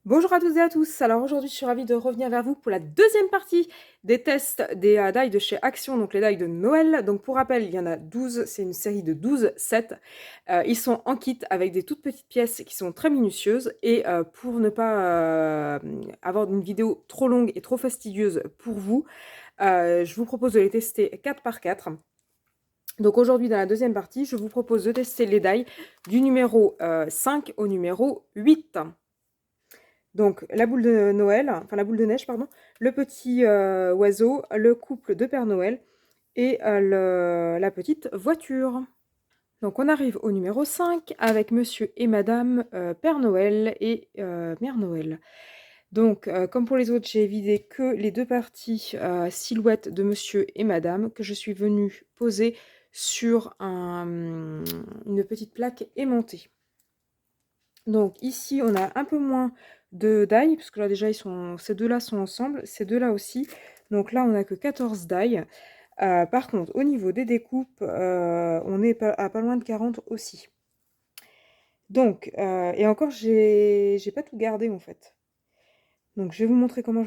Bonjour à toutes et à tous, alors aujourd'hui je suis ravie de revenir vers vous pour la deuxième partie des tests des die de chez Action, donc les die de Noël. Donc pour rappel, il y en a 12, c'est une série de 12 sets. Ils sont en kit avec des toutes petites pièces qui sont très minutieuses. Et pour ne pas avoir une vidéo trop longue et trop fastidieuse pour vous, je vous propose de les tester 4 par 4. Donc aujourd'hui dans la deuxième partie, je vous propose de tester les die du numéro 5 au numéro 8. Donc, la boule de Noël, enfin la boule de neige, pardon, le petit oiseau, le couple de Père Noël et la petite voiture. Donc, on arrive au numéro 5 avec Monsieur et Madame Père Noël et Mère Noël. Donc, comme pour les autres, j'ai vidé que les deux parties silhouettes de Monsieur et Madame que je suis venue poser sur une petite plaque aimantée. Donc ici, on a un peu moins de die, parce que là déjà, ces deux-là sont ensemble, ces deux-là aussi. Donc là, on n'a que 14 die. Par contre, au niveau des découpes, on est à pas loin de 40 aussi. Donc, et encore, j'ai pas tout gardé en fait. Donc je vais vous montrer comment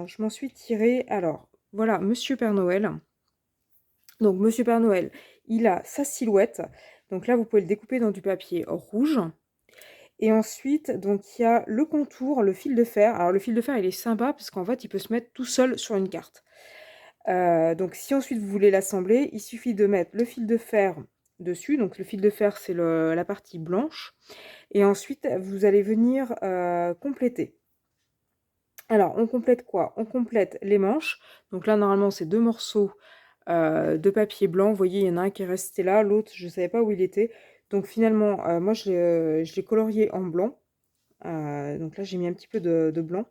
je m'en suis tirée. Alors, voilà, Monsieur Père Noël. Donc Monsieur Père Noël, il a sa silhouette. Donc là, vous pouvez le découper dans du papier rouge. Et ensuite, donc il y a le contour, le fil de fer. Alors le fil de fer, il est sympa parce qu'en fait, il peut se mettre tout seul sur une carte. Donc si ensuite vous voulez l'assembler, il suffit de mettre le fil de fer dessus. Donc le fil de fer, c'est la partie blanche. Et ensuite, vous allez venir compléter. Alors, on complète quoi? On complète les manches. Donc là, normalement, c'est deux morceaux de papier blanc. Vous voyez, il y en a un qui est resté là, l'autre, je ne savais pas où il était. Donc finalement, moi, je l'ai colorié en blanc. Donc là, j'ai mis un petit peu de blanc.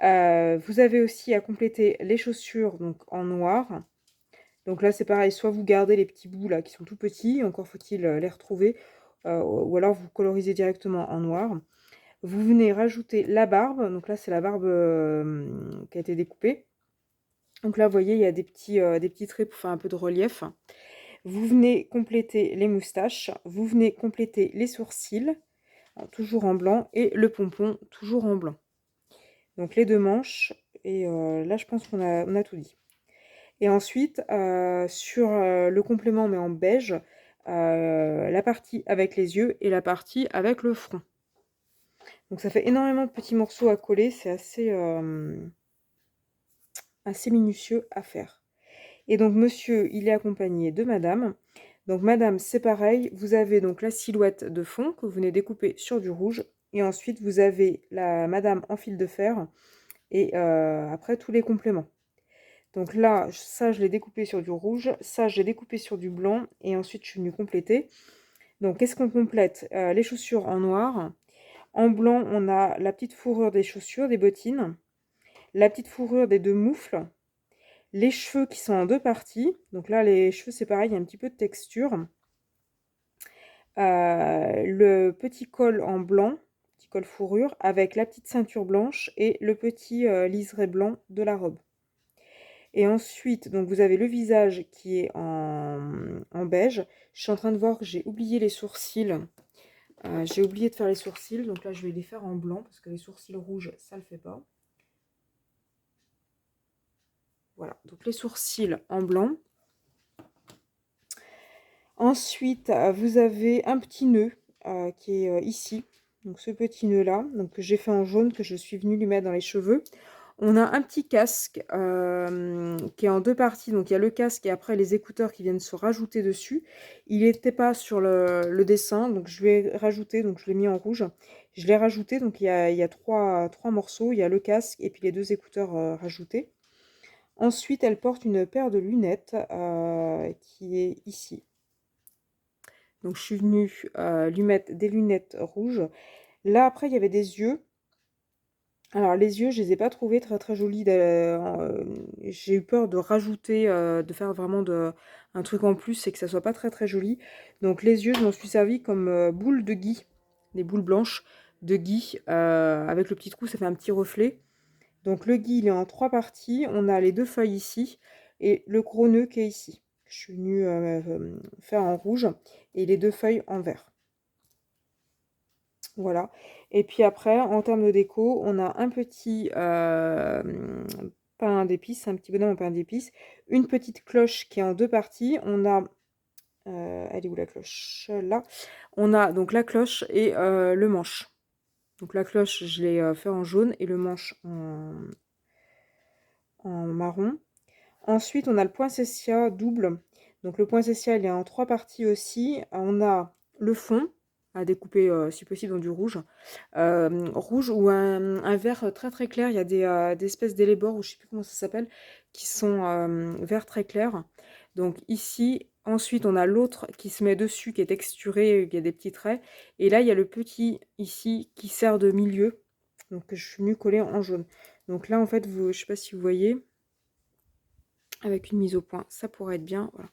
Vous avez aussi à compléter les chaussures donc en noir. Donc là, c'est pareil, soit vous gardez les petits bouts là qui sont tout petits, encore faut-il les retrouver, ou alors vous colorisez directement en noir. Vous venez rajouter la barbe, donc là c'est la barbe qui a été découpée. Donc là, vous voyez, il y a des petits traits pour faire un peu de relief. Vous venez compléter les moustaches, vous venez compléter les sourcils, toujours en blanc, et le pompon, toujours en blanc. Donc les deux manches, et là je pense on a tout dit. Et ensuite, sur le complément, mais en beige, la partie avec les yeux et la partie avec le front. Donc ça fait énormément de petits morceaux à coller, c'est assez minutieux à faire. Et donc monsieur, il est accompagné de madame. Donc madame, c'est pareil, vous avez donc la silhouette de fond que vous venez découper sur du rouge. Et ensuite, vous avez la madame en fil de fer et après tous les compléments. Donc là, ça, je l'ai découpé sur du rouge, ça, j'ai découpé sur du blanc, et ensuite, je suis venue compléter. Donc, qu'est-ce qu'on complète? Les chaussures en noir. En blanc, on a la petite fourrure des chaussures, des bottines, la petite fourrure des deux moufles, les cheveux qui sont en deux parties. Donc là, les cheveux, c'est pareil, il y a un petit peu de texture. Le petit col en blanc, petit col fourrure, avec la petite ceinture blanche et le petit liseré blanc de la robe. Et ensuite, donc vous avez le visage qui est en beige. Je suis en train de voir que j'ai oublié les sourcils. J'ai oublié de faire les sourcils, donc là je vais les faire en blanc parce que les sourcils rouges, ça le fait pas. Voilà, donc les sourcils en blanc. Ensuite, vous avez un petit nœud qui est ici. Donc ce petit nœud là, donc que j'ai fait en jaune, que je suis venue lui mettre dans les cheveux. On a un petit casque qui est en deux parties. Donc il y a le casque et après les écouteurs qui viennent se rajouter dessus. Il n'était pas sur le dessin, donc je l'ai rajouté, donc je l'ai mis en rouge. Je l'ai rajouté, donc il y a trois morceaux. Il y a le casque et puis les deux écouteurs rajoutés. Ensuite, elle porte une paire de lunettes qui est ici. Donc je suis venue lui mettre des lunettes rouges. Là, après, il y avait des yeux. Alors les yeux, je les ai pas trouvés très très jolis. J'ai eu peur de rajouter, de faire vraiment un truc en plus et que ça soit pas très très joli. Donc les yeux, je m'en suis servi comme boules de gui, des boules blanches de gui. Avec le petit trou, ça fait un petit reflet. Donc le gui, il est en trois parties. On a les deux feuilles ici et le gros nœud qui est ici. Je suis venue faire en rouge et les deux feuilles en vert. Voilà. Et puis après, en termes de déco, on a un petit pain d'épices, un petit bonhomme en pain d'épices, une petite cloche qui est en deux parties. On a, elle est où la cloche? Là. On a donc la cloche et le manche. Donc la cloche, je l'ai fait en jaune et le manche en marron. Ensuite, on a le poinsettia double. Donc le poinsettia, il est en trois parties aussi. On a le fond à découper si possible dans du rouge. Rouge ou un vert très très clair. Il y a des espèces d'élébores, ou je sais plus comment ça s'appelle, qui sont vert très clair. Donc ici, ensuite on a l'autre qui se met dessus, qui est texturé, qui a des petits traits. Et là, il y a le petit ici qui sert de milieu. Donc que je suis venue coller en jaune. Donc là, en fait, je sais pas si vous voyez avec une mise au point, ça pourrait être bien, voilà.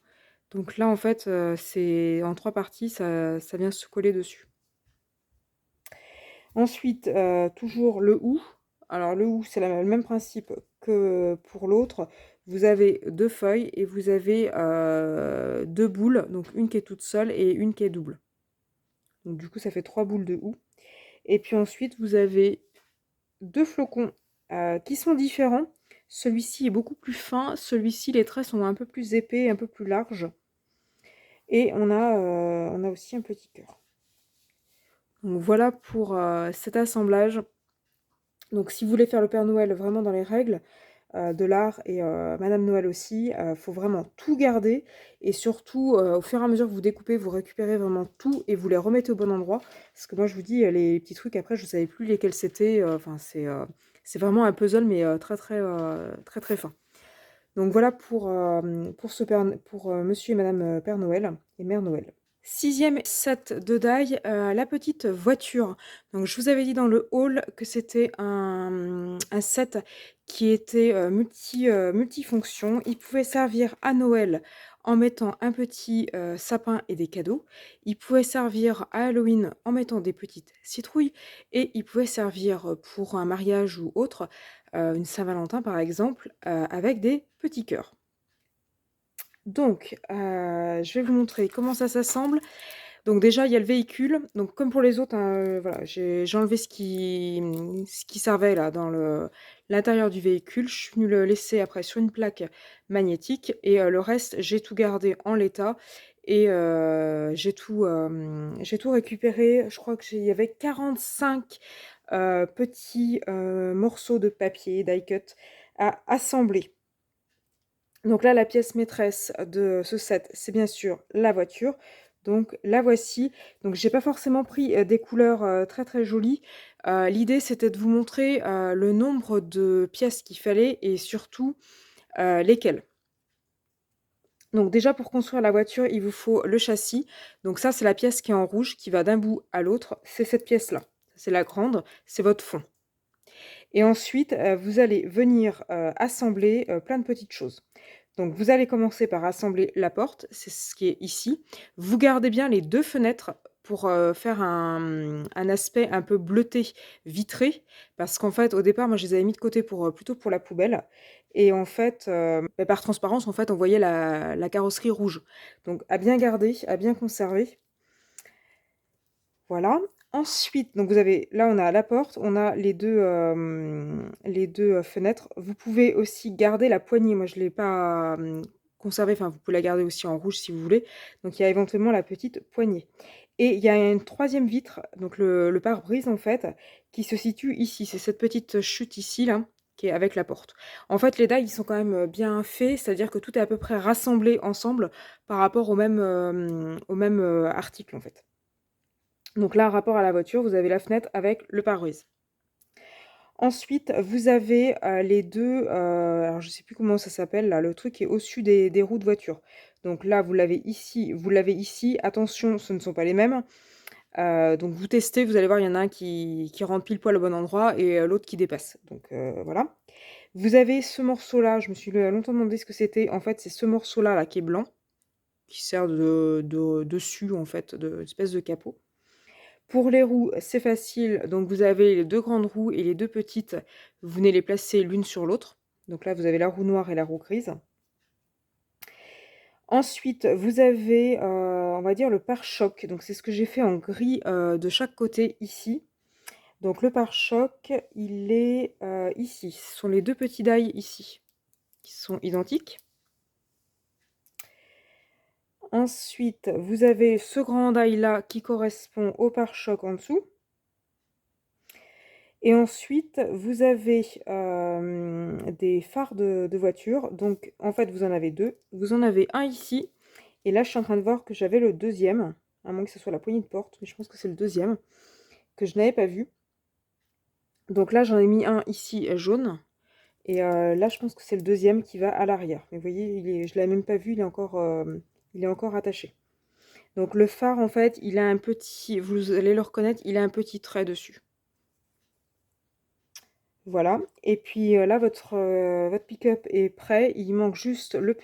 Donc là, en fait, c'est en trois parties, ça vient se coller dessus. Ensuite, toujours le hou. Alors le hou, c'est le même principe que pour l'autre. Vous avez deux feuilles et vous avez deux boules, donc une qui est toute seule et une qui est double. Donc du coup, ça fait trois boules de hou. Et puis ensuite, vous avez deux flocons qui sont différents. Celui-ci est beaucoup plus fin, celui-ci, les traits sont un peu plus épais, un peu plus larges. Et on a aussi un petit cœur. Donc voilà pour cet assemblage. Donc si vous voulez faire le Père Noël vraiment dans les règles de l'art et Madame Noël aussi, faut vraiment tout garder. Et surtout, au fur et à mesure que vous découpez, vous récupérez vraiment tout et vous les remettez au bon endroit. Parce que moi je vous dis, les petits trucs après, je ne savais plus lesquels c'était. Enfin, c'est vraiment un puzzle, mais très très fin. Donc voilà pour Monsieur et Madame Père Noël et Mère Noël. Sixième set de die, la petite voiture. Donc je vous avais dit dans le haul que c'était un set qui était multifonction. Il pouvait servir à Noël en mettant un petit sapin et des cadeaux. Il pouvait servir à Halloween en mettant des petites citrouilles. Et il pouvait servir pour un mariage ou autre, une Saint-Valentin par exemple, avec des petits cœurs. Donc, je vais vous montrer comment ça s'assemble. Donc déjà, il y a le véhicule. Donc comme pour les autres, hein, voilà, j'ai enlevé ce qui servait là dans l'intérieur du véhicule. Je suis venue le laisser après sur une plaque magnétique. Et le reste, j'ai tout gardé en l'état. Et j'ai tout récupéré. Je crois qu'il y avait 45 petits morceaux de papier die cut à assembler. Donc là, la pièce maîtresse de ce set, c'est bien sûr la voiture. Donc la voici. Donc j'ai pas forcément pris des couleurs très très jolies. L'idée c'était de vous montrer le nombre de pièces qu'il fallait et surtout lesquelles. Donc déjà pour construire la voiture, il vous faut le châssis. Donc ça c'est la pièce qui est en rouge qui va d'un bout à l'autre. C'est cette pièce-là. C'est la grande, c'est votre fond. Et ensuite, vous allez venir assembler plein de petites choses. Donc vous allez commencer par assembler la porte, c'est ce qui est ici. Vous gardez bien les deux fenêtres pour faire un aspect un peu bleuté, vitré, parce qu'en fait, au départ, moi, je les avais mis de côté plutôt pour la poubelle. Et en fait, par transparence, en fait, on voyait la carrosserie rouge. Donc à bien garder, à bien conserver. Voilà. Ensuite, donc vous avez, là on a la porte, on a les deux fenêtres. Vous pouvez aussi garder la poignée. Moi je ne l'ai pas conservée, enfin vous pouvez la garder aussi en rouge si vous voulez. Donc il y a éventuellement la petite poignée. Et il y a une troisième vitre, donc le pare-brise en fait, qui se situe ici. C'est cette petite chute ici, là, qui est avec la porte. En fait, les dalles, ils sont quand même bien faits, c'est-à-dire que tout est à peu près rassemblé ensemble par rapport au même article en fait. Donc là, rapport à la voiture, vous avez la fenêtre avec le pare-brise. Ensuite, vous avez les deux, alors je ne sais plus comment ça s'appelle, là, le truc qui est au-dessus des roues de voiture. Donc là, vous l'avez ici. Attention, ce ne sont pas les mêmes. Donc vous testez, vous allez voir, il y en a un qui rentre pile poil au bon endroit et l'autre qui dépasse. Donc voilà. Vous avez ce morceau-là, je me suis longtemps demandé ce que c'était. En fait, c'est ce morceau-là là, qui est blanc, qui sert de dessus, en fait, de espèce de capot. Pour les roues, c'est facile. Donc, vous avez les deux grandes roues et les deux petites. Vous venez les placer l'une sur l'autre. Donc là, vous avez la roue noire et la roue grise. Ensuite, vous avez, on va dire le pare-choc. Donc c'est ce que j'ai fait en gris, de chaque côté ici. Donc le pare-choc, il est, ici. Ce sont les 2 petits die ici, qui sont identiques. Ensuite, vous avez ce grand die là qui correspond au pare-choc en dessous. Et ensuite, vous avez, des phares de voiture. Donc en fait, vous en avez 2. Vous en avez un ici et là, je suis en train de voir que j'avais le deuxième, à moins que ce soit la poignée de porte, mais je pense que c'est le deuxième, que je n'avais pas vu. Donc là, j'en ai mis un ici, jaune et là, je pense que c'est le deuxième qui va à l'arrière. Mais vous voyez, je ne l'avais même pas vu, il est encore attaché. Donc le phare, en fait, il a un petit, vous allez le reconnaître, il a un petit trait dessus. Voilà. Et puis là, votre pick-up est prêt. Il manque juste le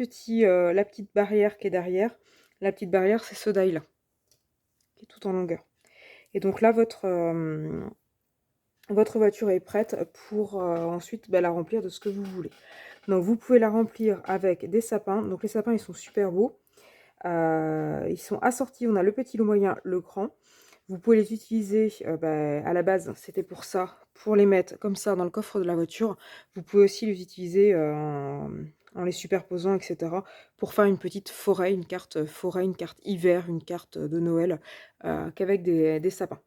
la petite barrière qui est derrière. La petite barrière, c'est ce die-là, qui est tout en longueur. Et donc là, votre voiture est prête pour ensuite la remplir de ce que vous voulez. Donc vous pouvez la remplir avec des sapins. Donc les sapins, ils sont super beaux. Ils sont assortis, on a le petit, le moyen, le grand. Vous pouvez les utiliser, à la base, c'était pour ça, pour les mettre comme ça dans le coffre de la voiture. Vous pouvez aussi les utiliser en les superposant, etc. pour faire une petite forêt, une carte forêt, une carte hiver, une carte de Noël, qu'avec des sapins.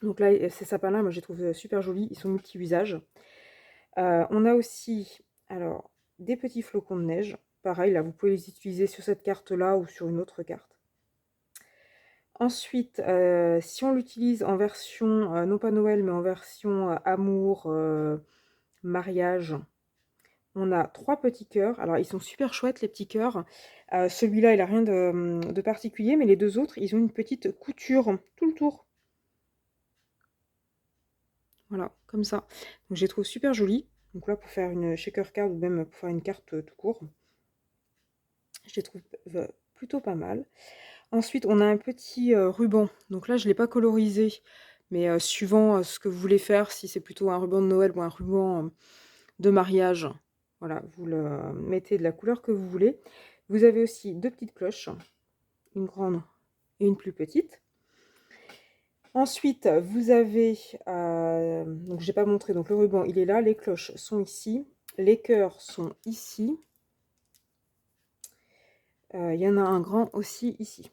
Donc là, ces sapins-là, moi, je les trouve super jolis. Ils sont multi-usages. On a aussi, alors, des petits flocons de neige. Pareil, là, vous pouvez les utiliser sur cette carte-là ou sur une autre carte. Ensuite, si on l'utilise en version, non pas Noël, mais en version amour, mariage, on a 3 petits cœurs. Alors, ils sont super chouettes, les petits cœurs. Celui-là, il n'a rien de particulier, mais les 2 autres, ils ont une petite couture tout le tour. Voilà, comme ça. Donc, je les trouve super jolis. Donc là, pour faire une shaker card ou même pour faire une carte tout court, je les trouve plutôt pas mal. Ensuite, on a un petit ruban. Donc là, je ne l'ai pas colorisé, mais suivant ce que vous voulez faire, si c'est plutôt un ruban de Noël ou un ruban de mariage, voilà, vous le mettez de la couleur que vous voulez. Vous avez aussi 2 petites cloches, une grande et une plus petite. Ensuite, vous avez, donc je n'ai pas montré, donc le ruban, il est là, les cloches sont ici, les cœurs sont ici. Il y en a un grand aussi ici.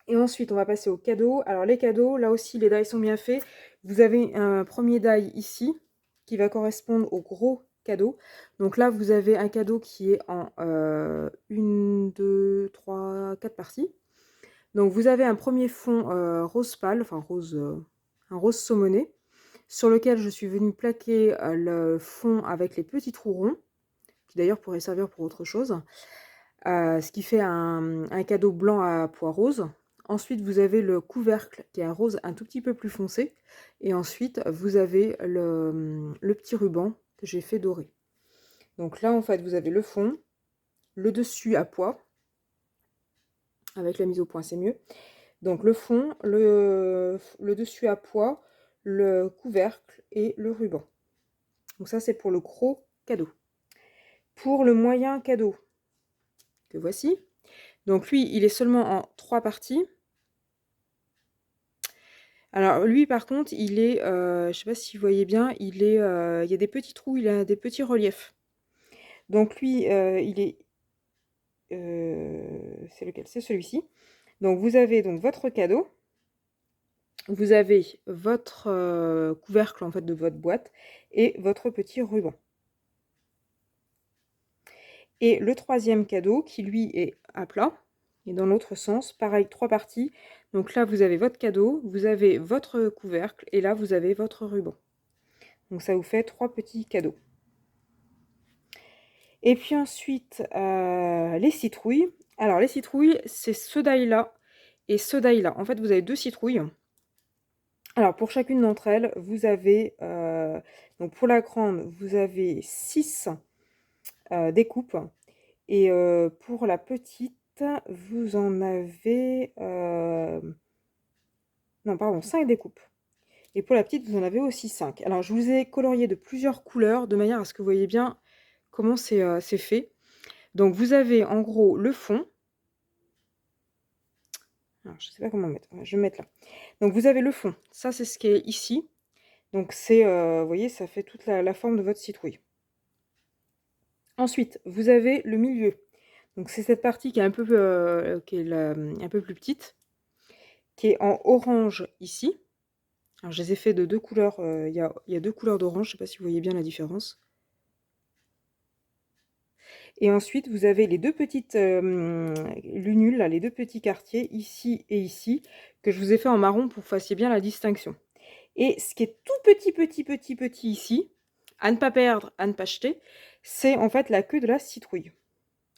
Et ensuite, on va passer aux cadeaux. Alors les cadeaux, là aussi, les die sont bien faits. Vous avez un premier die ici, qui va correspondre au gros cadeau. Donc là, vous avez un cadeau qui est en 1, 2, 3, 4 parties. Donc vous avez un premier fond rose pâle, enfin rose, un rose saumoné, sur lequel je suis venue plaquer le fond avec les petits trous ronds, qui d'ailleurs pourrait servir pour autre chose. Ce qui fait un cadeau blanc à pois rose. Ensuite, vous avez le couvercle qui est un rose un tout petit peu plus foncé. Et ensuite, vous avez le petit ruban que j'ai fait doré. Donc là, en fait, vous avez le fond, le dessus à pois. Avec la mise au point, c'est mieux. Donc le fond, le dessus à pois, le couvercle et le ruban. Donc ça, c'est pour le gros cadeau. Pour le moyen cadeau, que voici. Donc lui, il est seulement en 3 parties. Alors lui, par contre, il est, je ne sais pas si vous voyez bien, il y a des petits trous, il a des petits reliefs. Donc lui, il est, c'est lequel? C'est celui-ci. Donc vous avez donc votre cadeau, vous avez votre couvercle en fait de votre boîte et votre petit ruban. Et le troisième cadeau qui lui est à plat, et dans l'autre sens, pareil, 3 parties. Donc là, vous avez votre cadeau, vous avez votre couvercle, et là, vous avez votre ruban. Donc ça vous fait 3 petits cadeaux. Et puis ensuite, les citrouilles. Alors les citrouilles, c'est ce die-là et ce die-là. En fait, vous avez 2 citrouilles. Alors pour chacune d'entre elles, vous avez, donc pour la grande, vous avez 6 découpes. Et pour la petite, vous en avez... non, pardon, 5 découpes. Et pour la petite, vous en avez aussi 5. Alors, je vous ai colorié de plusieurs couleurs, de manière à ce que vous voyez bien comment c'est fait. Donc vous avez en gros le fond. Alors, je ne sais pas comment mettre, je vais mettre là. Donc vous avez le fond, ça c'est ce qui est ici. Donc c'est, vous voyez, ça fait toute la forme de votre citrouille. Ensuite, vous avez le milieu. Donc c'est cette partie qui est un peu, un peu plus petite, qui est en orange ici. Alors je les ai fait de deux couleurs, il y a deux couleurs d'orange, je ne sais pas si vous voyez bien la différence. Et ensuite, vous avez les deux petites lunules, là, les deux petits quartiers, ici et ici, que je vous ai fait en marron pour que vous fassiez bien la distinction. Et ce qui est tout petit ici, à ne pas perdre, à ne pas jeter, c'est en fait la queue de la citrouille.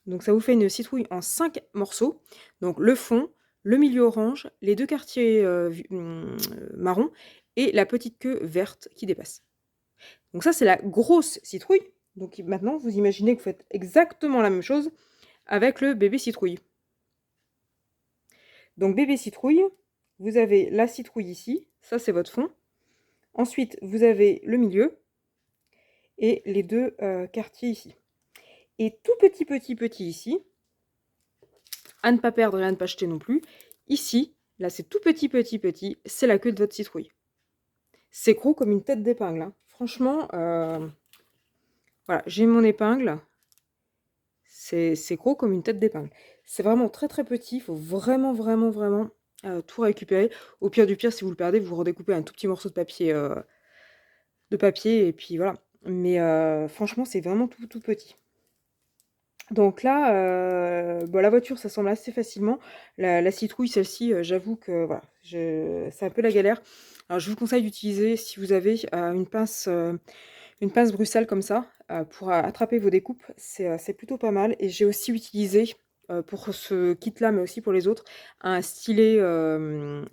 Donc ça vous fait une citrouille en 5 morceaux. Donc le fond, le milieu orange, les deux quartiers marron et la petite queue verte qui dépasse. Donc ça c'est la grosse citrouille. Donc maintenant vous imaginez que vous faites exactement la même chose avec le bébé citrouille. Donc bébé citrouille, vous avez la citrouille ici, ça c'est votre fond. Ensuite vous avez le milieu et les deux quartiers ici. Et tout petit ici, à ne pas perdre et à ne pas jeter non plus, ici, là c'est tout petit, c'est la queue de votre citrouille. C'est gros comme une tête d'épingle. Hein. Franchement, voilà, j'ai mon épingle. C'est gros comme une tête d'épingle. C'est vraiment très petit, il faut vraiment tout récupérer. Au pire du pire, si vous le perdez, vous redécoupez un tout petit morceau de papier et puis voilà. Mais franchement, c'est vraiment tout petit. Donc là, bon, la voiture, ça semble assez facilement. La citrouille, celle-ci, j'avoue que voilà, c'est un peu la galère. Alors je vous conseille d'utiliser, si vous avez une pince Bruxelles comme ça, pour attraper vos découpes, c'est plutôt pas mal. Et j'ai aussi utilisé, pour ce kit-là, mais aussi pour les autres, un stylet de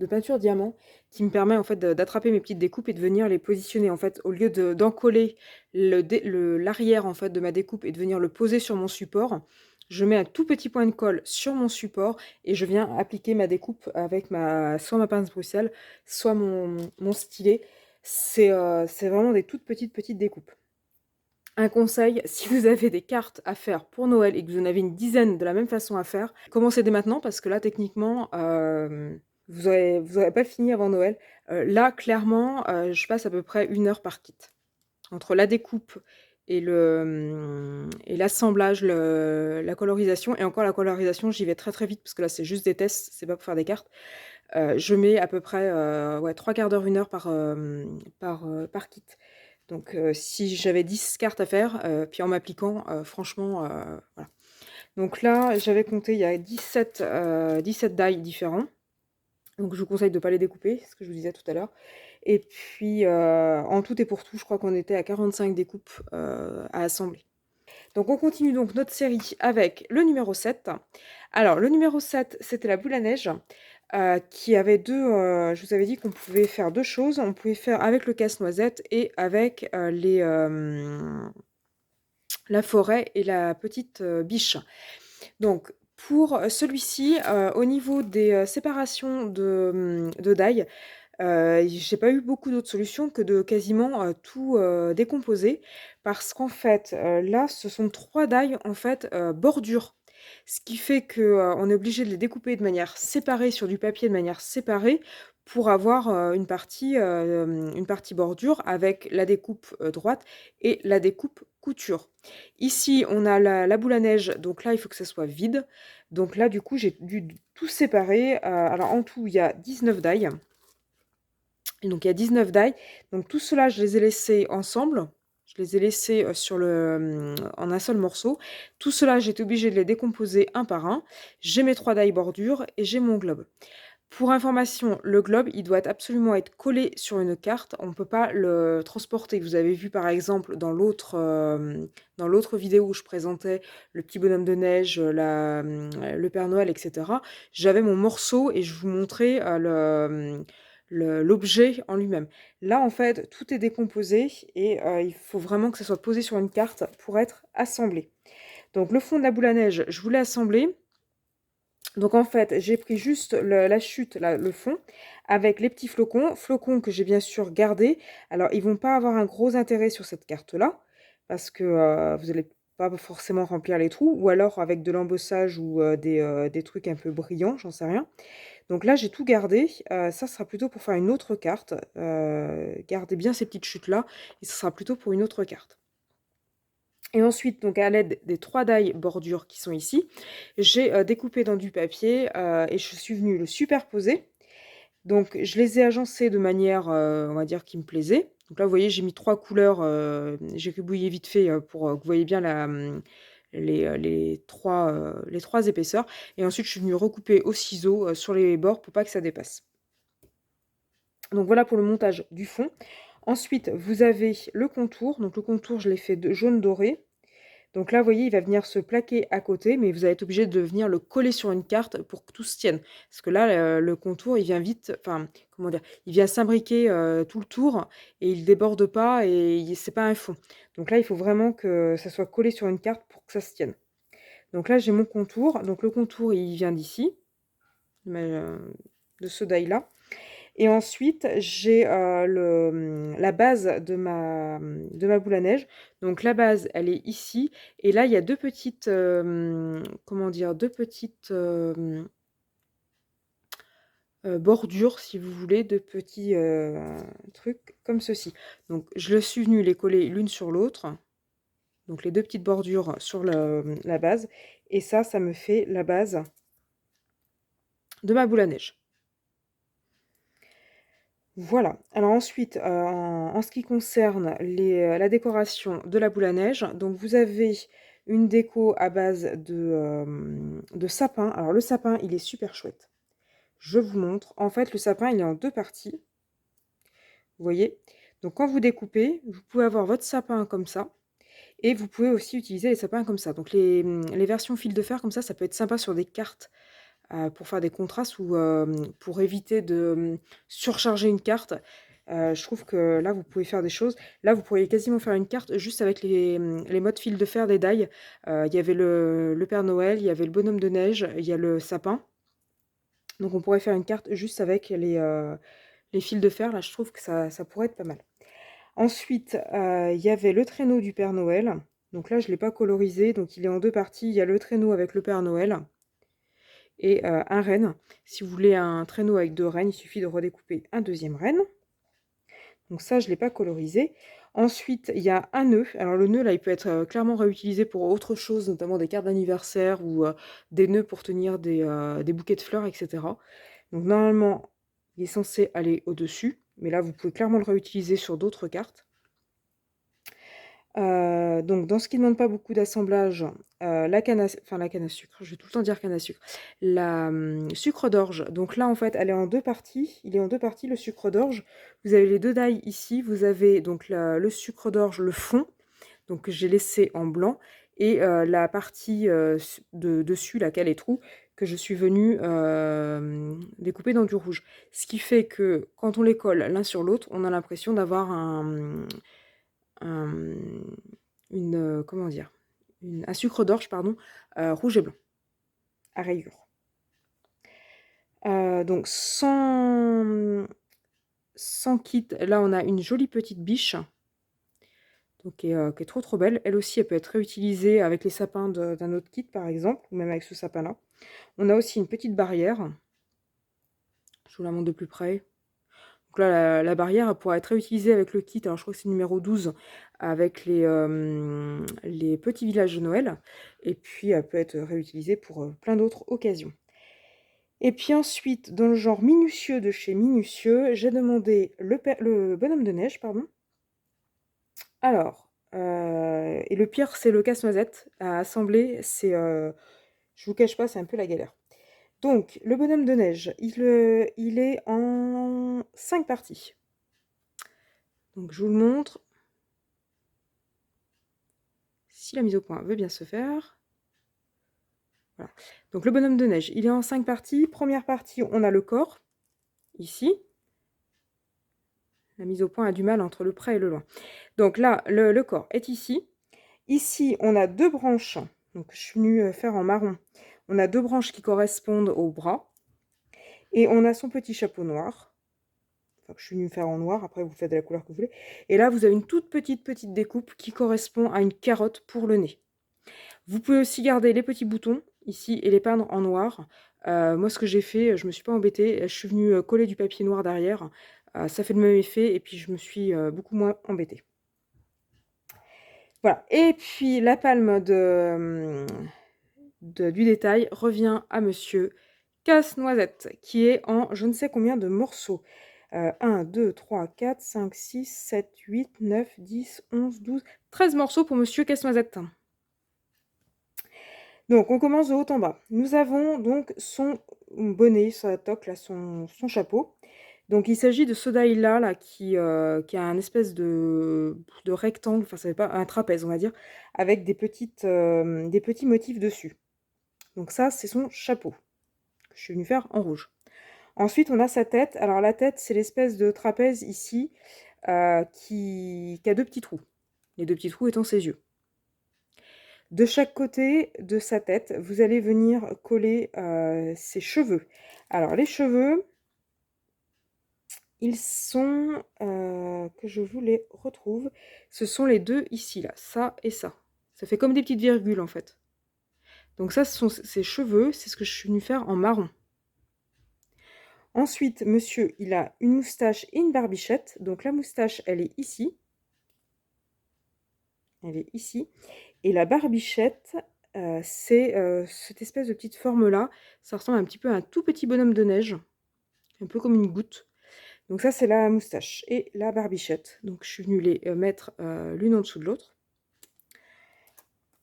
peinture diamant qui me permet en fait d'attraper mes petites découpes et de venir les positionner. En fait, au lieu d'encoller l'arrière en fait de ma découpe et de venir le poser sur mon support, je mets un tout petit point de colle sur mon support et je viens appliquer ma découpe avec soit ma pince Bruxelles, soit mon stylet. C'est vraiment des toutes petites découpes. Un conseil, si vous avez des cartes à faire pour Noël et que vous en avez une dizaine de la même façon à faire, commencez dès maintenant parce que là, techniquement, vous aurez pas fini avant Noël. Là, clairement, je passe à peu près 1 heure par kit. Entre la découpe et l'assemblage, la colorisation. Et encore la colorisation, j'y vais très vite parce que là, c'est juste des tests, c'est pas pour faire des cartes. Je mets à peu près 3/4 d'heure, 1 heure par kit. Donc si j'avais 10 cartes à faire, puis en m'appliquant, franchement, voilà. Donc là, j'avais compté, il y a 17 die différents. Donc je vous conseille de ne pas les découper, ce que je vous disais tout à l'heure. Et puis en tout et pour tout, je crois qu'on était à 45 découpes à assembler. Donc on continue donc notre série avec le numéro 7. Alors le numéro 7, c'était la boule à neige. Qui avait je vous avais dit qu'on pouvait faire deux choses. On pouvait faire avec le casse-noisette et avec la forêt et la petite biche. Donc pour celui-ci, au niveau des séparations de die, j'ai pas eu beaucoup d'autres solutions que de quasiment tout décomposer parce qu'en fait là ce sont 3 die en fait bordure. Ce qui fait que on est obligé de les découper de manière séparée sur du papier de manière séparée pour avoir une partie bordure avec la découpe droite et la découpe couture. Ici on a la boule à neige, donc là il faut que ça soit vide. Donc là du coup j'ai dû tout séparer. Alors en tout il y a 19 die. Et donc il y a 19 die. Donc tout cela je les ai laissés ensemble. Je les ai laissés en un seul morceau. Tout cela, j'ai été obligée de les décomposer un par un. J'ai mes 3 die bordure et j'ai mon globe. Pour information, le globe, il doit absolument être collé sur une carte. On ne peut pas le transporter. Vous avez vu par exemple dans l'autre vidéo où je présentais le petit bonhomme de neige, le Père Noël, etc. J'avais mon morceau et je vous montrais l'objet en lui-même. Là, en fait, tout est décomposé et il faut vraiment que ça soit posé sur une carte pour être assemblé. Donc, le fond de la boule à neige, je voulais assembler. Donc, en fait, j'ai pris juste la chute, le fond, avec les petits flocons que j'ai bien sûr gardés. Alors, ils vont pas avoir un gros intérêt sur cette carte-là, parce que vous n'allez pas forcément remplir les trous, ou alors avec de l'embossage ou des trucs un peu brillants, j'en sais rien. Donc là, j'ai tout gardé. Ça sera plutôt pour faire une autre carte. Gardez bien ces petites chutes-là, et ce sera plutôt pour une autre carte. Et ensuite, donc à l'aide des 3 die bordures qui sont ici, j'ai découpé dans du papier et je suis venue le superposer. Donc je les ai agencés de manière, on va dire, qui me plaisait. Donc là, vous voyez, j'ai mis 3 couleurs, j'ai gribouillé vite fait pour que vous voyez bien les 3 épaisseurs. Et ensuite, je suis venue recouper au ciseau sur les bords pour pas que ça dépasse. Donc voilà pour le montage du fond. Ensuite, vous avez le contour. Donc le contour, je l'ai fait de jaune doré. Donc là, vous voyez, il va venir se plaquer à côté, mais vous allez être obligé de venir le coller sur une carte pour que tout se tienne. Parce que là, le contour, il vient vite, enfin, comment dire, il vient s'imbriquer tout le tour et il déborde pas et c'est pas un fond. Donc là, il faut vraiment que ça soit collé sur une carte pour que ça se tienne. Donc là, j'ai mon contour. Donc le contour, il vient d'ici, de ce die-là. Et ensuite, j'ai la base de ma boule à neige. Donc la base, elle est ici. Et là, il y a deux petites, comment dire, deux petites bordures, si vous voulez, de petits trucs comme ceci. Donc je suis venue les coller l'une sur l'autre. Donc les deux petites bordures sur la base. Et ça me fait la base de ma boule à neige. Voilà. Alors ensuite, en ce qui concerne la décoration de la boule à neige, donc vous avez une déco à base de sapin. Alors le sapin, il est super chouette. Je vous montre. En fait, le sapin, il est en 2 parties. Vous voyez? Donc quand vous découpez, vous pouvez avoir votre sapin comme ça. Et vous pouvez aussi utiliser les sapins comme ça. Donc les versions fil de fer comme ça peut être sympa sur des cartes pour faire des contrastes ou pour éviter de surcharger une carte. Je trouve que là, vous pouvez faire des choses. Là, vous pourriez quasiment faire une carte juste avec les modes fil de fer des die. Il y avait le Père Noël, il y avait le bonhomme de neige, il y a le sapin. Donc on pourrait faire une carte juste avec les fils de fer. Là, je trouve que ça pourrait être pas mal. Ensuite, il y avait le traîneau du Père Noël. Donc là, je ne l'ai pas colorisé. Donc il est en 2 parties. Il y a le traîneau avec le Père Noël et un renne. Si vous voulez un traîneau avec 2 rennes, il suffit de redécouper un deuxième renne. Donc ça, je ne l'ai pas colorisé. Ensuite, il y a un nœud. Alors le nœud, là, il peut être clairement réutilisé pour autre chose, notamment des cartes d'anniversaire ou des nœuds pour tenir des bouquets de fleurs, etc. Donc normalement, il est censé aller au-dessus. Mais là, vous pouvez clairement le réutiliser sur d'autres cartes. Donc dans ce qui ne demande pas beaucoup d'assemblage, la canne à sucre, je vais tout le temps dire canne à sucre, la sucre d'orge, donc là en fait elle est en 2 parties, il est en 2 parties le sucre d'orge. Vous avez les 2 die ici, vous avez donc le sucre d'orge, le fond, donc j'ai laissé en blanc, et la partie dessus, laquelle est trou, que je suis venue découper dans du rouge. Ce qui fait que quand on les colle l'un sur l'autre, on a l'impression d'avoir comment dire, un sucre d'orge, pardon, rouge et blanc, à rayures. Donc sans kit, là on a une jolie petite biche, donc qui est trop belle. Elle aussi, elle peut être réutilisée avec les sapins d'un autre kit, par exemple, ou même avec ce sapin-là. On a aussi une petite barrière. Je vous la montre de plus près. Donc là, la barrière, elle pourra être réutilisée avec le kit, alors je crois que c'est numéro 12, avec les petits villages de Noël. Et puis, elle peut être réutilisée pour plein d'autres occasions. Et puis ensuite, dans le genre minutieux de chez Minutieux, j'ai demandé le bonhomme de neige, pardon. Alors, et le pire, c'est le casse-noisette à assembler. Je vous cache pas, c'est un peu la galère. Donc, le bonhomme de neige, il est en 5 parties. Donc, je vous le montre. Si la mise au point veut bien se faire. Voilà. Donc, le bonhomme de neige, il est en 5 parties. Première partie, on a le corps, ici. La mise au point a du mal entre le près et le loin. Donc là, le corps est ici. Ici, on a 2 branches. Donc, je suis venue faire en marron. On a 2 branches qui correspondent au bras. Et on a son petit chapeau noir. Enfin, je suis venue faire en noir. Après, vous faites de la couleur que vous voulez. Et là, vous avez une toute petite découpe qui correspond à une carotte pour le nez. Vous pouvez aussi garder les petits boutons ici et les peindre en noir. Moi, ce que j'ai fait, je me suis pas embêtée, je suis venue, coller du papier noir derrière, ça fait le même effet et puis je me suis, beaucoup moins embêtée. Voilà et puis la palme du détail revient à monsieur Casse-Noisette qui est en je ne sais combien de morceaux. 1, 2, 3, 4, 5, 6, 7, 8, 9, 10, 11, 12, 13 morceaux pour monsieur Casse-Noisette. Donc on commence de haut en bas. Nous avons donc son bonnet, sa toque là, son chapeau. Donc il s'agit de ce die-là là, qui a un espèce de rectangle, enfin ça n'est pas un trapèze on va dire, avec des petits motifs dessus. Donc ça c'est son chapeau, que je suis venue faire en rouge. Ensuite on a sa tête. Alors la tête c'est l'espèce de trapèze ici qui a deux petits trous. Les deux petits trous étant ses yeux. De chaque côté de sa tête, vous allez venir coller ses cheveux. Alors les cheveux, ils sont, que je vous les retrouve, ce sont les deux ici, là, ça et ça. Ça fait comme des petites virgules en fait. Donc ça, ce sont ses cheveux, c'est ce que je suis venue faire en marron. Ensuite, monsieur, il a une moustache et une barbichette. Donc la moustache, elle est ici. Elle est ici. Et la barbichette, c'est cette espèce de petite forme-là. Ça ressemble un petit peu à un tout petit bonhomme de neige. Un peu comme une goutte. Donc ça, c'est la moustache et la barbichette. Donc je suis venue les mettre l'une en dessous de l'autre.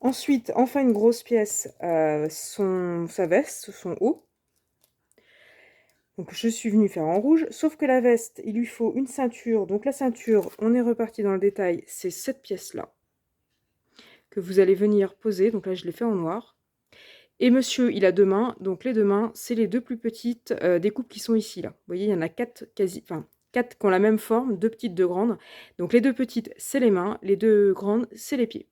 Ensuite, enfin une grosse pièce, sa veste, son haut. Donc je suis venue faire en rouge, sauf que la veste, il lui faut une ceinture. Donc la ceinture, on est reparti dans le détail, c'est cette pièce-là que vous allez venir poser. Donc là, je l'ai fait en noir. Et monsieur, il a deux mains. Donc les deux mains, c'est les deux plus petites découpes qui sont ici, là. Vous voyez, il y en a quatre quatre qui ont la même forme, deux petites, deux grandes. Donc les deux petites, c'est les mains. Les deux grandes, c'est les pieds.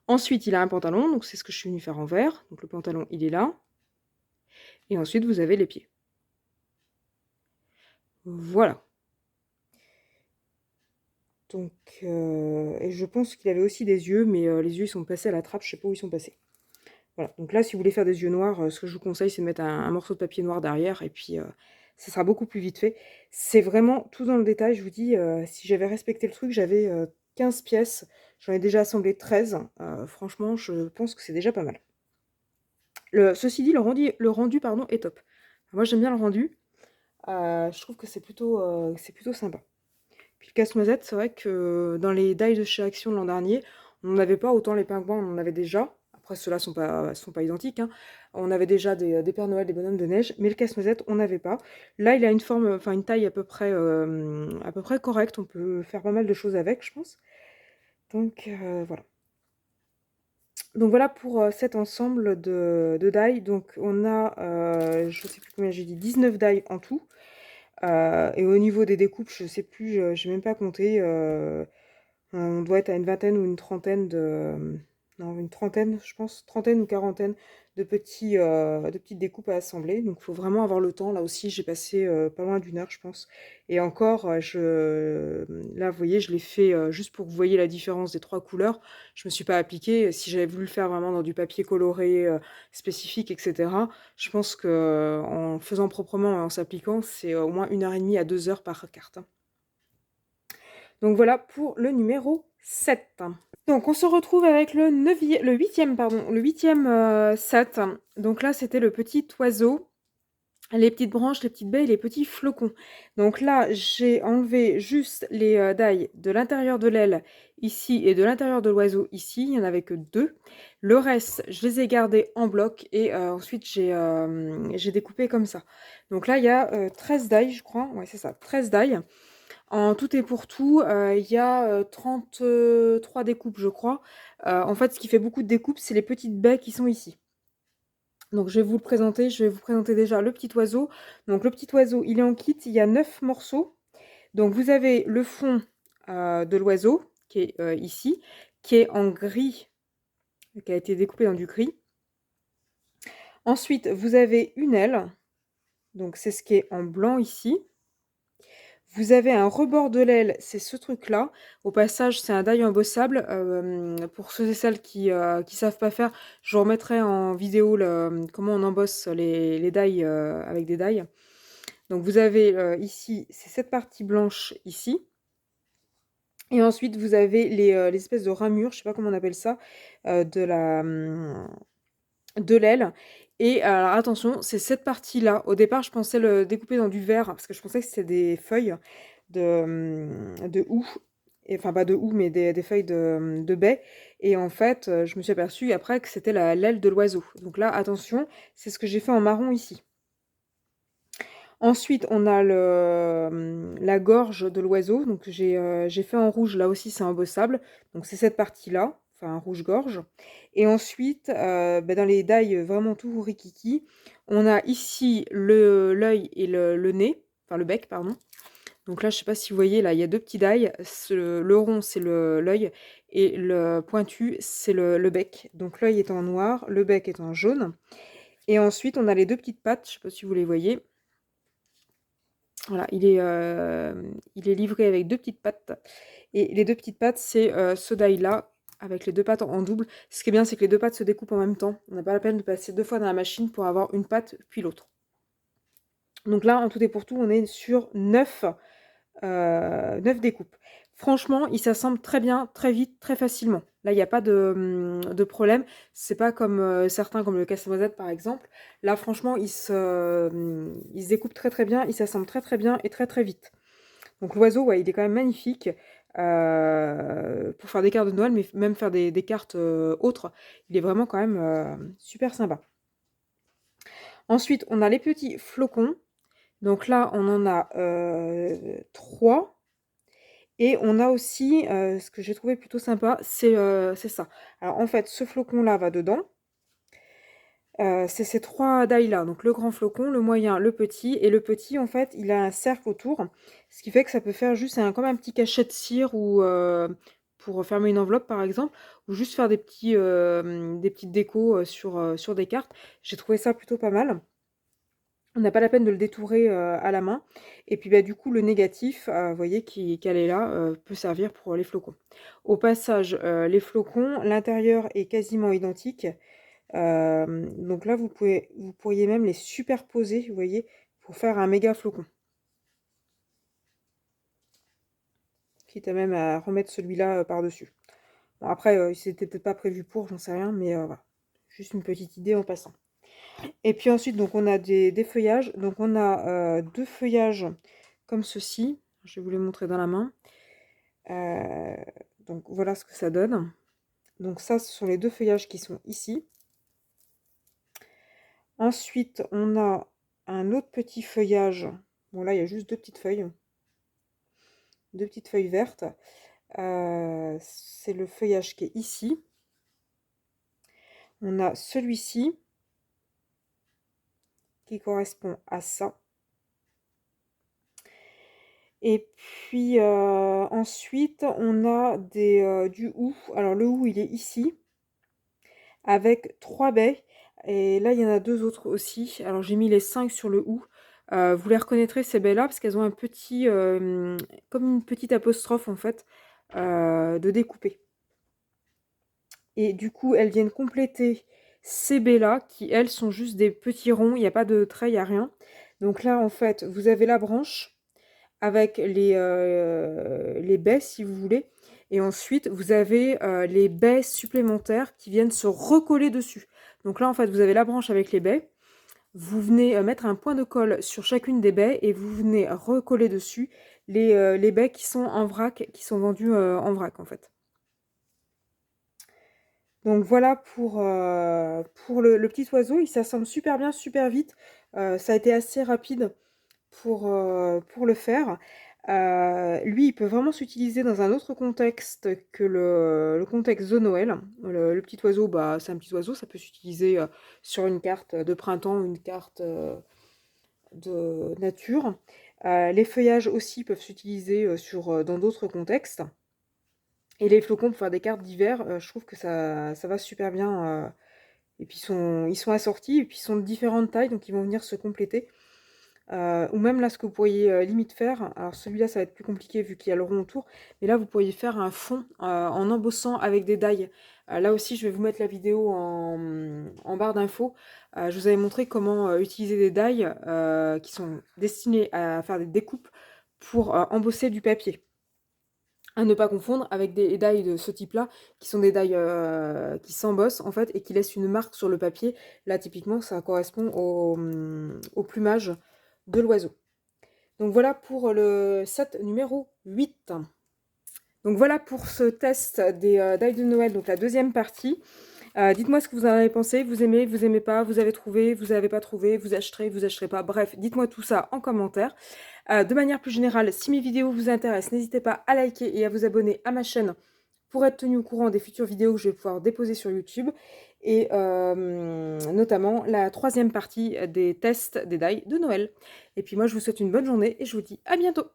Ensuite, il a un pantalon. Donc c'est ce que je suis venue faire en vert. Donc le pantalon, il est là. Et ensuite, vous avez les pieds. Voilà. Donc, et je pense qu'il avait aussi des yeux, mais les yeux, ils sont passés à la trappe. Je sais pas où ils sont passés. Voilà, donc là, si vous voulez faire des yeux noirs, ce que je vous conseille, c'est de mettre un morceau de papier noir derrière, et puis ça sera beaucoup plus vite fait. C'est vraiment tout dans le détail, je vous dis, si j'avais respecté le truc, j'avais 15 pièces, j'en ai déjà assemblé 13. Franchement, je pense que c'est déjà pas mal. Ceci dit, le rendu pardon, est top. Moi, j'aime bien le rendu, je trouve que c'est plutôt sympa. Puis le casse-noisette, c'est vrai que dans les die de chez Action l'an dernier, on n'en avait pas, autant les pingouins, on en avait déjà. Après, ceux-là sont pas identiques, hein. On avait déjà des Pères Noël, des bonhommes de neige, mais le casse-noisette, on n'avait pas. Là, il a une forme, enfin une taille à peu près correcte. On peut faire pas mal de choses avec, je pense. Donc voilà. Donc voilà pour cet ensemble de die. Donc on a, je sais plus combien j'ai dit, 19 die en tout. Et au niveau des découpes, je sais plus, j'ai même pas compté. On doit être à une vingtaine ou une trentaine non, une trentaine, je pense, trentaine ou quarantaine de petites découpes à assembler. Donc, il faut vraiment avoir le temps. Là aussi, j'ai passé pas loin d'une heure, je pense. Et encore, là, vous voyez, je l'ai fait juste pour que vous voyez la différence des trois couleurs. Je me suis pas appliquée. Si j'avais voulu le faire vraiment dans du papier coloré spécifique, etc., je pense que en faisant proprement et en s'appliquant, c'est au moins 1h30 à 2 heures par carte, hein. Donc voilà pour le numéro 7. Donc on se retrouve avec le huitième set. Donc là c'était le petit oiseau, les petites branches, les petites baies et les petits flocons. Donc là j'ai enlevé juste les die de l'intérieur de l'aile ici et de l'intérieur de l'oiseau ici. Il n'y en avait que deux. Le reste je les ai gardés en bloc et ensuite j'ai découpé comme ça. Donc là il y a 13 die je crois. Ouais c'est ça, 13 die. En tout et pour tout, il y a 33 découpes, je crois. En fait, ce qui fait beaucoup de découpes, c'est les petites baies qui sont ici. Donc, je vais vous le présenter. Je vais vous présenter déjà le petit oiseau. Donc, le petit oiseau, il est en kit. Il y a 9 morceaux. Donc, vous avez le fond de l'oiseau, qui est ici, qui est en gris, qui a été découpé dans du gris. Ensuite, vous avez une aile. Donc, c'est ce qui est en blanc ici. Vous avez un rebord de l'aile, c'est ce truc-là. Au passage, c'est un die embossable. Pour ceux et celles qui savent pas faire, je vous remettrai en vidéo comment on embosse les die avec des die. Donc vous avez ici, c'est cette partie blanche ici. Et ensuite, vous avez les espèces de ramures, je sais pas comment on appelle ça, de l'aile. Et alors attention, c'est cette partie-là. Au départ, je pensais le découper dans du verre, parce que je pensais que c'était des feuilles de houx. Et, enfin, pas de houx, mais des feuilles de baie. Et en fait, je me suis aperçue après que c'était l'aile de l'oiseau. Donc là, attention, c'est ce que j'ai fait en marron ici. Ensuite, on a la gorge de l'oiseau. Donc j'ai fait en rouge, là aussi c'est embossable. Donc c'est cette partie-là, enfin un rouge-gorge. Et ensuite, dans les die vraiment tout rikiki, on a ici l'œil et le nez, enfin le bec, pardon. Donc là, je sais pas si vous voyez, là, il y a deux petits die. Le rond, c'est l'œil, et le pointu, c'est le bec. Donc l'œil est en noir, le bec est en jaune. Et ensuite, on a les deux petites pattes, je sais pas si vous les voyez. Voilà, il est livré avec deux petites pattes. Et les deux petites pattes, c'est ce die-là, avec les deux pattes en double. Ce qui est bien, c'est que les deux pattes se découpent en même temps. On n'a pas la peine de passer 2 fois dans la machine pour avoir une patte puis l'autre. Donc là, en tout et pour tout, on est sur 9 découpes. Franchement, il s'assemble très bien, très vite, très facilement. Là, il n'y a pas de problème. C'est pas comme certains, comme le casse-noisette par exemple. Là, franchement, il se découpe très très bien, il s'assemble très très bien et très très vite. Donc l'oiseau, ouais, il est quand même magnifique pour faire des cartes de Noël, mais même faire des cartes autres. Il est vraiment quand même super sympa. Ensuite, on a les petits flocons. Donc là, on en a 3. Et on a aussi, ce que j'ai trouvé plutôt sympa, c'est ça. Alors en fait, ce flocon-là va dedans. C'est ces 3 die-là, donc le grand flocon, le moyen, le petit. Et le petit, en fait, il a un cercle autour, ce qui fait que ça peut faire juste comme un petit cachet de cire ou pour fermer une enveloppe, par exemple, ou juste faire des petites décos sur des cartes. J'ai trouvé ça plutôt pas mal. On n'a pas la peine de le détourer à la main. Et puis du coup, le négatif, vous voyez, qu'elle est là, peut servir pour les flocons. Au passage, les flocons, l'intérieur est quasiment identique. Donc là, vous pourriez même les superposer, vous voyez, pour faire un méga flocon. Quitte à même à remettre celui-là par-dessus. Bon, après, c'était peut-être pas prévu pour, j'en sais rien, mais voilà. Juste une petite idée en passant. Et puis ensuite, donc on a des feuillages. Donc on a 2 feuillages comme ceci. Je vais vous les montrer dans la main. Donc voilà ce que ça donne. Donc ça, ce sont les 2 feuillages qui sont ici. Ensuite, on a un autre petit feuillage. Bon là, il y a juste 2 petites feuilles. 2 petites feuilles vertes. C'est le feuillage qui est ici. On a celui-ci qui correspond à ça. Et puis ensuite, on a du hou. Alors le hou, il est ici, avec 3 baies. Et là, il y en a 2 autres aussi. Alors j'ai mis les 5 sur le hou. Vous les reconnaîtrez, ces baies-là, parce qu'elles ont un petit, comme une petite apostrophe en fait, de découpé. Et du coup, elles viennent compléter ces baies-là, qui elles sont juste des petits ronds. Il n'y a pas de trait, il n'y a rien. Donc là, en fait, vous avez la branche avec les baies si vous voulez. Et ensuite, vous avez les baies supplémentaires qui viennent se recoller dessus. Donc là, en fait, vous avez la branche avec les baies. Vous venez mettre un point de colle sur chacune des baies et vous venez recoller dessus les baies qui sont en vrac, qui sont vendues en vrac, en fait. Donc voilà pour le petit oiseau. Il s'assemble super bien, super vite. Ça a été assez rapide pour le faire. Lui, il peut vraiment s'utiliser dans un autre contexte que le contexte de Noël. Le petit oiseau, bah, c'est un petit oiseau, ça peut s'utiliser sur une carte de printemps ou une carte de nature. Les feuillages aussi peuvent s'utiliser dans d'autres contextes. Et les flocons pour faire des cartes d'hiver, je trouve que ça va super bien. Et puis ils sont assortis, et puis ils sont de différentes tailles, donc ils vont venir se compléter. ou même là ce que vous pourriez limite faire, alors celui-là ça va être plus compliqué vu qu'il y a le rond autour, mais là vous pourriez faire un fond en embossant avec des die. Là aussi je vais vous mettre la vidéo en barre d'infos. Je vous avais montré comment utiliser des die qui sont destinés à faire des découpes pour embosser du papier. À ne pas confondre avec des die de ce type-là, qui sont des die qui s'embossent en fait et qui laissent une marque sur le papier. Là typiquement ça correspond au plumage de l'oiseau. Donc voilà pour le set numéro 8. Donc voilà pour ce test des die de Noël, donc la deuxième partie. Dites-moi ce que vous en avez pensé, vous aimez pas, vous avez trouvé, vous avez pas trouvé, vous acheterez pas, bref, dites-moi tout ça en commentaire. De manière plus générale, si mes vidéos vous intéressent, n'hésitez pas à liker et à vous abonner à ma chaîne pour être tenu au courant des futures vidéos que je vais pouvoir déposer sur YouTube, et notamment la troisième partie des tests des die de Noël. Et puis moi je vous souhaite une bonne journée et je vous dis à bientôt.